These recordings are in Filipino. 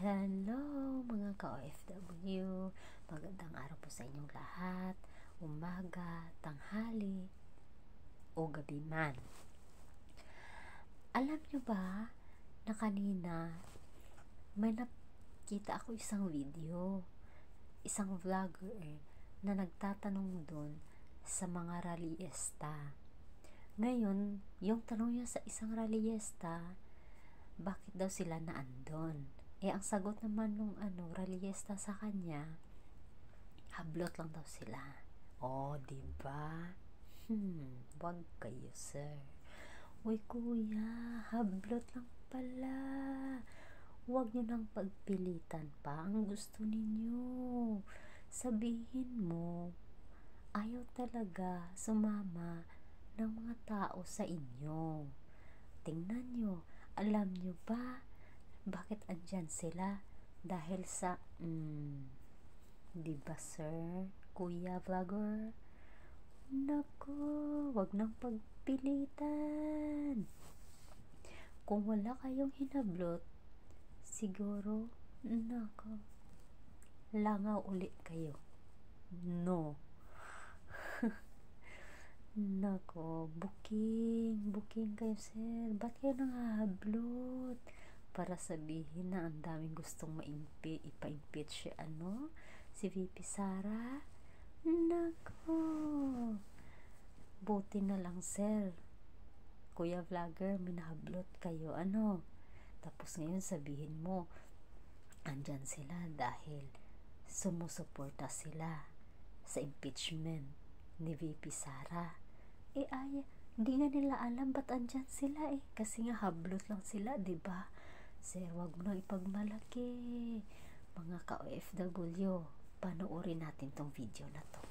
Hello mga ka-OFW, magandang araw po sa inyong lahat, umaga, tanghali, o gabi man. Alam nyo ba na kanina may nakita ako isang video, isang vlogger na nagtatanong dun sa mga rallyista. Ngayon, yung tanong niya sa isang rallyista, bakit daw sila naandon? Ang sagot naman nung rallyista sa kanya, hablot lang daw sila. Diba? Wag kayo, sir. Uy, kuya, hablot lang pala. Wag nyo nang pagpilitan pa ang gusto ninyo. Sabihin mo, ayaw talaga sumama ng mga tao sa inyo. Tingnan nyo, alam nyo ba bakit andyan sila? Dahil sa diba sir, kuya vlogger? Nako, wag nang pagpilitan. Kung wala kayong hinablot, siguro nako, langaw ulit kayo. No. Nako, booking kayo sir. Ba't kayo nangahablot? Para sabihin na ang daming gustong ipa-impeach si VP Sara. Nako, buti na lang sir, kuya vlogger, minahablot kayo tapos ngayon sabihin mo andyan sila dahil sumusuporta sila sa impeachment ni VP Sara. Hindi nga nila alam ba't andyan sila kasi nga hablot lang sila, diba? Sir, wag mo nang ipagmalaki. Mga ka-OFW, panoorin natin tong video na to.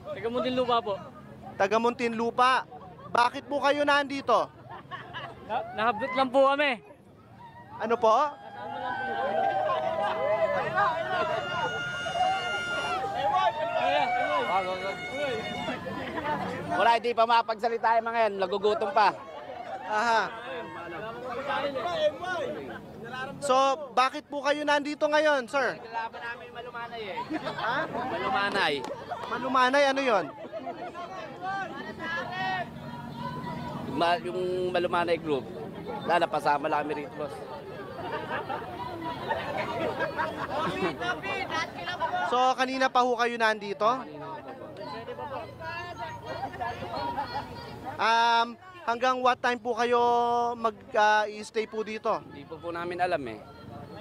Taga Muntinlupa po. Taga Muntinlupa. Bakit po kayo nandito? Nahablot lang po kami. Ano po? Wala, hindi pa mapagsalita yung mga yan. Nagugutom pa. Aha. So, bakit po kayo nandito ngayon, sir? Nilalaban namin yung Malumanay Ha? Malumanay. Malumanay, ano yon? Yung Malumanay group. Wala, napasama lang kami rito, boss. So, kanina pa ho kayo nandito? Hanggang what time po kayo mag-stay po dito? Hindi po namin alam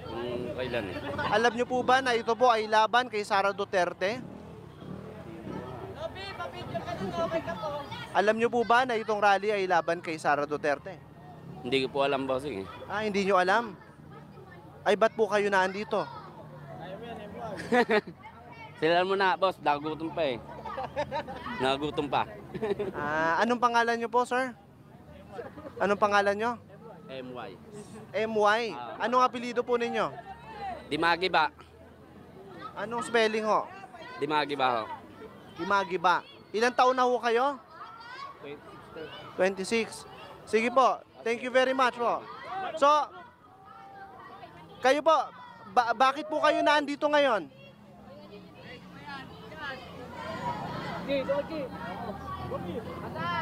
kung kailan Alam nyo po ba na ito po ay laban kay Sara Duterte? Alam nyo po ba na itong rally ay laban kay Sara Duterte? Hindi ko po alam, bossing Hindi nyo alam? Ay, ba't po kayo nandito? Sila mo na, boss. Nagugutom pa Nagugutom pa. Anong pangalan nyo po, sir? Anong pangalan nyo? MY. MY. Anong apelido po ninyo? Dimagi ba? Anong spelling ho? Dimagi ba ho? Dimagi ba? Ilang taon na ho kayo? 26. Sige po. Thank you very much po. So, kayo po, bakit po kayo nandito ngayon?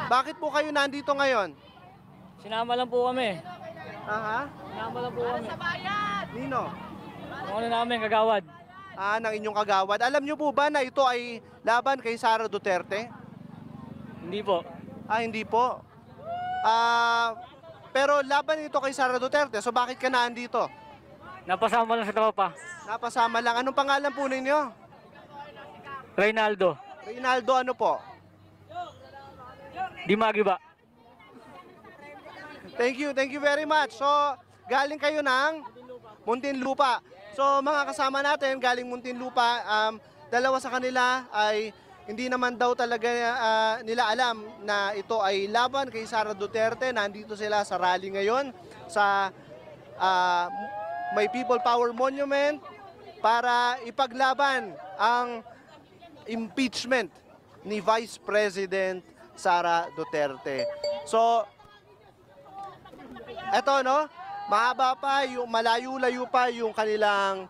Bakit po kayo nandito ngayon? Sinama lang po kami. Aha? Sinama lang po kami. Nino? Kung namin, kagawad. Ng inyong kagawad. Alam nyo po ba na ito ay laban kay Sara Duterte? Hindi po. Hindi po. Pero laban ito kay Sara Duterte. So bakit ka nandito? Napasama lang sa tropa. Napasama lang. Anong pangalan po ninyo? Reynaldo. Reynaldo ano po? Dimagi ba? Thank you very much. So, galing kayo ng Muntinlupa. So, mga kasama natin, galing Muntinlupa, dalawa sa kanila ay hindi naman daw talaga nila alam na ito ay laban kay Sara Duterte. Nandito sila sa rally ngayon sa May People Power Monument para ipaglaban ang impeachment ni Vice President Sara Duterte. So, eto mahaba pa, yung malayo-layo pa yung kanilang